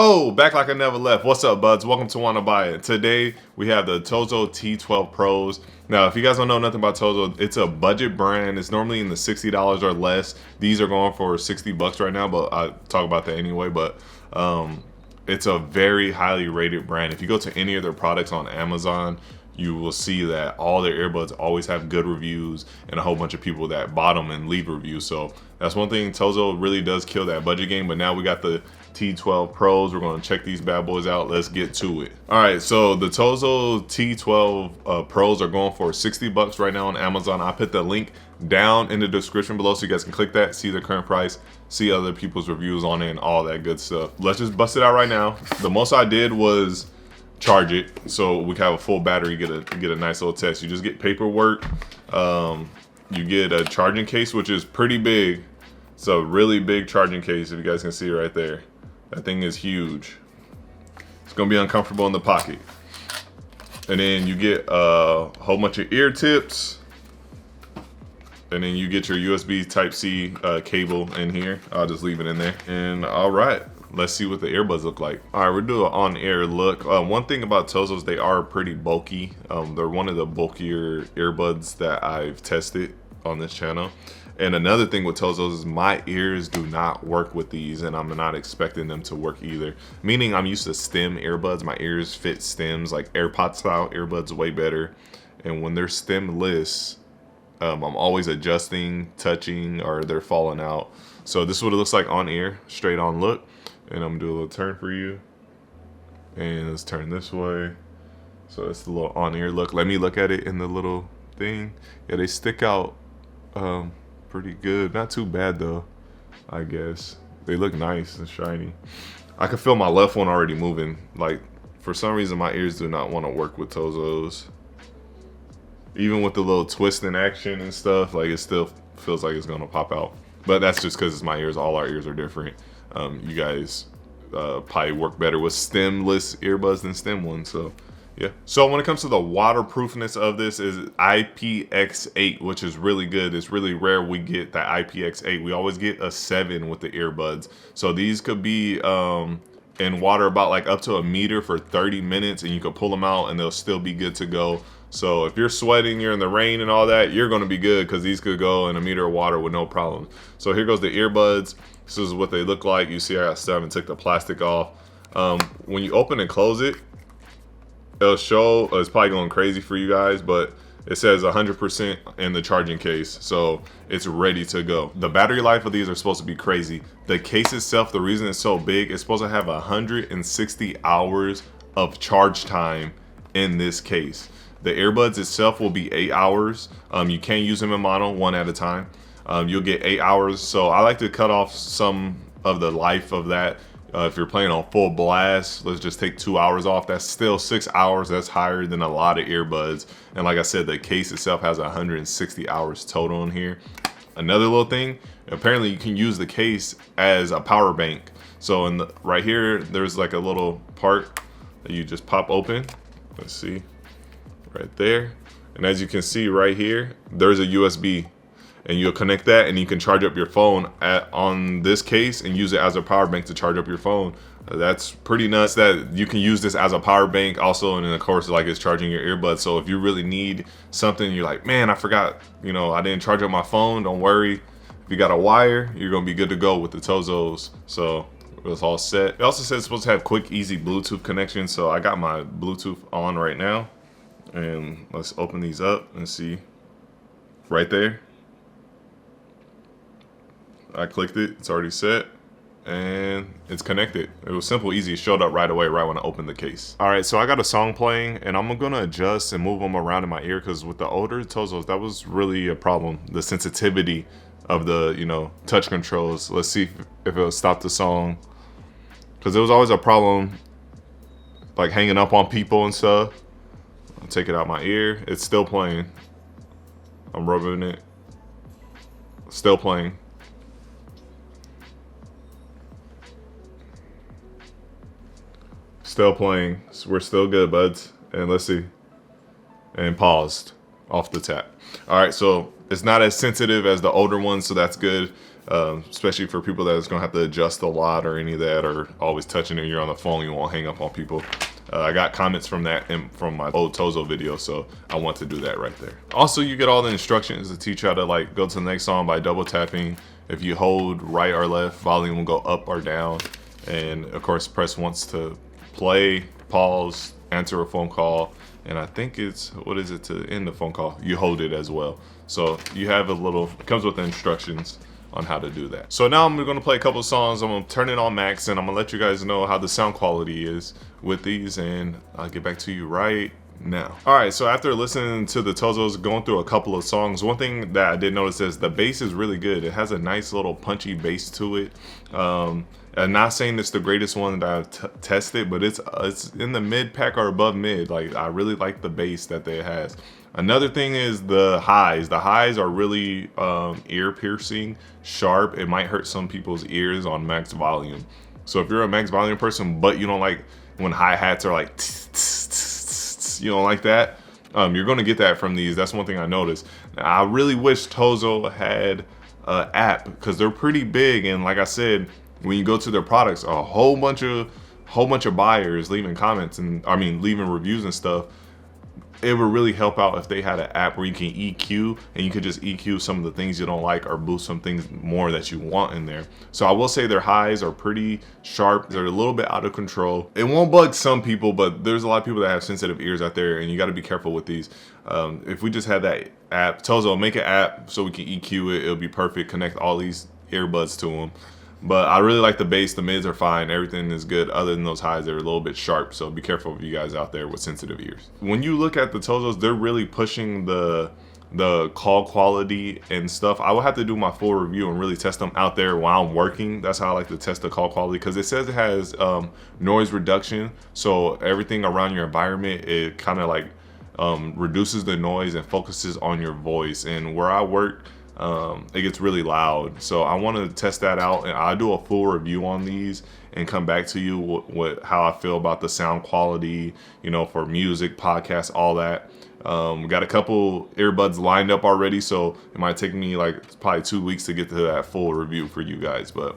Oh, back like I never left. What's up, buds? Welcome to Wanna Buy It. Today we have the Tozo T12 Pros. Now, if you guys don't know nothing about Tozo, it's a budget brand. It's normally in the $60 or less. These are going for 60 bucks right now, but I talk about that anyway. But it's a very highly rated brand. If you go to any of their products on Amazon, you will see that all their earbuds always have good reviews and a whole bunch of people that bought them and leave reviews. So that's one thing. Tozo really does kill that budget game. But now we got the T12 Pros. We're going to check these bad boys out. Let's get to it. All right, so the Tozo T12 Pros are going for 60 bucks right now on Amazon. I put the link down in the description below so you guys can click that, see the current price, see other people's reviews on it and all that good stuff. Let's just bust it out right now. The most I did was charge it so we can have a full battery, get a nice little test. You just get paperwork, you get a charging case, which is pretty big. It's a really big charging case, if you guys can see right there. That thing is huge. It's gonna be uncomfortable in the pocket. And then you get a whole bunch of ear tips, and then you get your USB Type-C cable in here. I'll just leave it in there. And all right, let's see what the earbuds look like. All right, we'll do an on-air look. One thing about Tozos, they are pretty bulky. They're one of the bulkier earbuds that I've tested on this channel. And another thing with Tozos is my ears do not work with these, and I'm not expecting them to work either. Meaning I'm used to stem earbuds. My ears fit stems, like AirPod style earbuds way better. And when they're stemless, I'm always adjusting, touching, or they're falling out. So this is what it looks like on ear, straight on look. And I'm gonna do a little turn for you. And let's turn this way. So that's the little on ear look. Let me look at it in the little thing. Yeah, they stick out pretty good. Not too bad though, I guess. They look nice and shiny. I can feel my left one already moving. Like, for some reason, my ears do not want to work with Tozos. Even with the little twist in action and stuff, like, it still feels like it's gonna pop out. But that's just because it's my ears. All our ears are different. You guys probably work better with stemless earbuds than stem ones, so yeah. So when it comes to the waterproofness of this, is IPX8, which is really good. It's really rare we get that IPX8. We always get a 7 with the earbuds. So these could be in water about like up to a meter for 30 minutes, and you can pull them out and they'll still be good to go. So if you're sweating, you're in the rain and all that, you're gonna be good, because these could go in a meter of water with no problem. So here goes the earbuds. This is what they look like. You see I got stuff and took the plastic off. When you open and close it, it'll show, it's probably going crazy for you guys, but it says 100% in the charging case, so it's ready to go. The battery life of these are supposed to be crazy. The case itself, the reason it's so big, it's supposed to have 160 hours of charge time in this case. The earbuds itself will be 8 hours. You can't use them in mono, one at a time. You'll get 8 hours, so I like to cut off some of the life of that. If you're playing on full blast, let's just take 2 hours off. That's still 6 hours. That's higher than a lot of earbuds. And like I said, the case itself has 160 hours total in here. Another little thing, apparently you can use the case as a power bank. So in the right here, there's like a little part that you just pop open. Let's see, right there. And as you can see right here, there's a USB. And you'll connect that, and you can charge up your phone on this case and use it as a power bank to charge up your phone. That's pretty nuts that you can use this as a power bank also, and then of course, like, it's charging your earbuds. So if you really need something, you're like, man, I forgot, you know, I didn't charge up my phone. Don't worry. If you got a wire, you're gonna be good to go with the Tozos. So it's all set. It also says it's supposed to have quick, easy Bluetooth connection. So I got my Bluetooth on right now, and let's open these up and see right there. I clicked it, it's already set, and it's connected. It was simple, easy. It showed up right away, right when I opened the case. All right, so I got a song playing, and I'm gonna adjust and move them around in my ear, because with the older Tozos, that was really a problem. The sensitivity of the, you know, touch controls. Let's see if it'll stop the song, because it was always a problem, like hanging up on people and stuff. I'll take it out my ear. It's still playing. I'm rubbing it. Still playing. Still playing. We're still good, buds. And let's see. And paused off the tap. All right, so it's not as sensitive as the older ones, so that's good. especially for people that's gonna have to adjust a lot or any of that, or always touching it. You're on the phone, you won't hang up on people. I got comments from that from my old Tozo video, so I want to do that right there. Also, you get all the instructions to teach you how to like go to the next song by double tapping. If you hold right or left, volume will go up or down. And of course, press once to play, pause, answer a phone call. And I think it's, what is it to end the phone call? You hold it as well. So you have a little, it comes with the instructions on how to do that. So now I'm gonna play a couple of songs. I'm gonna turn it on max and I'm gonna let you guys know how the sound quality is with these, and I'll get back to you right now. All right, so after listening to the Tozos, going through a couple of songs, one thing that I did notice is the bass is really good. It has a nice little punchy bass to it. I'm not saying it's the greatest one that I've tested, but it's in the mid pack or above mid. Like, I really like the bass that it has. Another thing is the highs. The highs are really ear piercing, sharp. It might hurt some people's ears on max volume. So if you're a max volume person, but you don't like when hi-hats are like, you don't like that, you're gonna get that from these. That's one thing I noticed. Now, I really wish Tozo had an app, because they're pretty big, and like I said, when you go to their products, a whole bunch of buyers leaving comments and leaving reviews and stuff. It would really help out if they had an app where you can EQ, and you could just EQ some of the things you don't like or boost some things more that you want in there. So I will say their highs are pretty sharp. They're a little bit out of control. It won't bug some people, but there's a lot of people that have sensitive ears out there, and you got to be careful with these. If we just had that app, Tozo, make an app so we can EQ it. It'll be perfect. Connect all these earbuds to them. But I really like the bass. The mids are fine. Everything is good other than those highs. They're a little bit sharp, so be careful of you guys out there with sensitive ears. When you look at the Tozos, they're really pushing the call quality and stuff. I will have to do my full review and really test them out there while I'm working. That's how I like to test the call quality, because it says it has noise reduction. So everything around your environment, it kind of like reduces the noise and focuses on your voice. And where I work, it gets really loud, so I want to test that out, and I'll do a full review on these and come back to you with how I feel about the sound quality, you know, for music, podcasts, all that. We got a couple earbuds lined up already, so it might take me like probably 2 weeks to get to that full review for you guys. But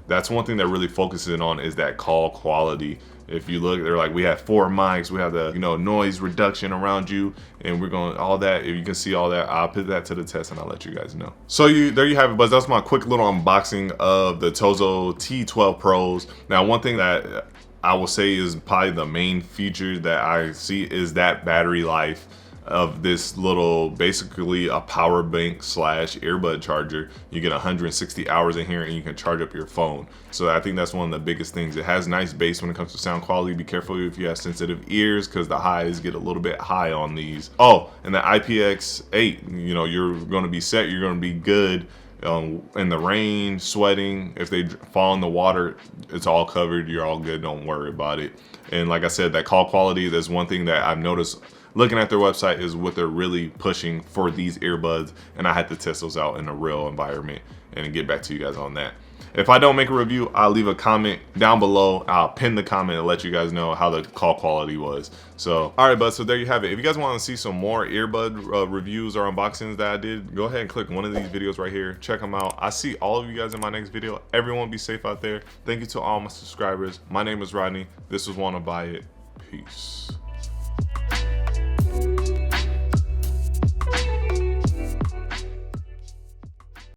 that's one thing that really focuses on is that call quality. If you look, they're like, we have 4 mics, we have the, you know, noise reduction around you, and we're going all that. If you can see all that, I'll put that to the test and I'll let you guys know. So there you have it, Buzz. That's my quick little unboxing of the Tozo T12 Pros. Now, one thing that I will say is probably the main feature that I see is that battery life of this little, basically a power bank slash earbud charger. You get 160 hours in here and you can charge up your phone. So I think that's one of the biggest things. It has nice bass when it comes to sound quality. Be careful if you have sensitive ears, because the highs get a little bit high on these. Oh, and the IPX8, you know, you're going to be set. You're going to be good. In the rain, sweating, if they fall in the water, it's all covered. You're all good. Don't worry about it. And like I said, that call quality, there's one thing that I've noticed looking at their website is what they're really pushing for these earbuds, and I had to test those out in a real environment and get back to you guys on that. If I don't make a review, I'll leave a comment down below. I'll pin the comment and let you guys know how the call quality was. So, all right, bud, so there you have it. If you guys want to see some more earbud reviews or unboxings that I did, go ahead and click one of these videos right here. Check them out. I see all of you guys in my next video. Everyone be safe out there. Thank you to all my subscribers. My name is Rodney. This was Wanna Buy It. Peace.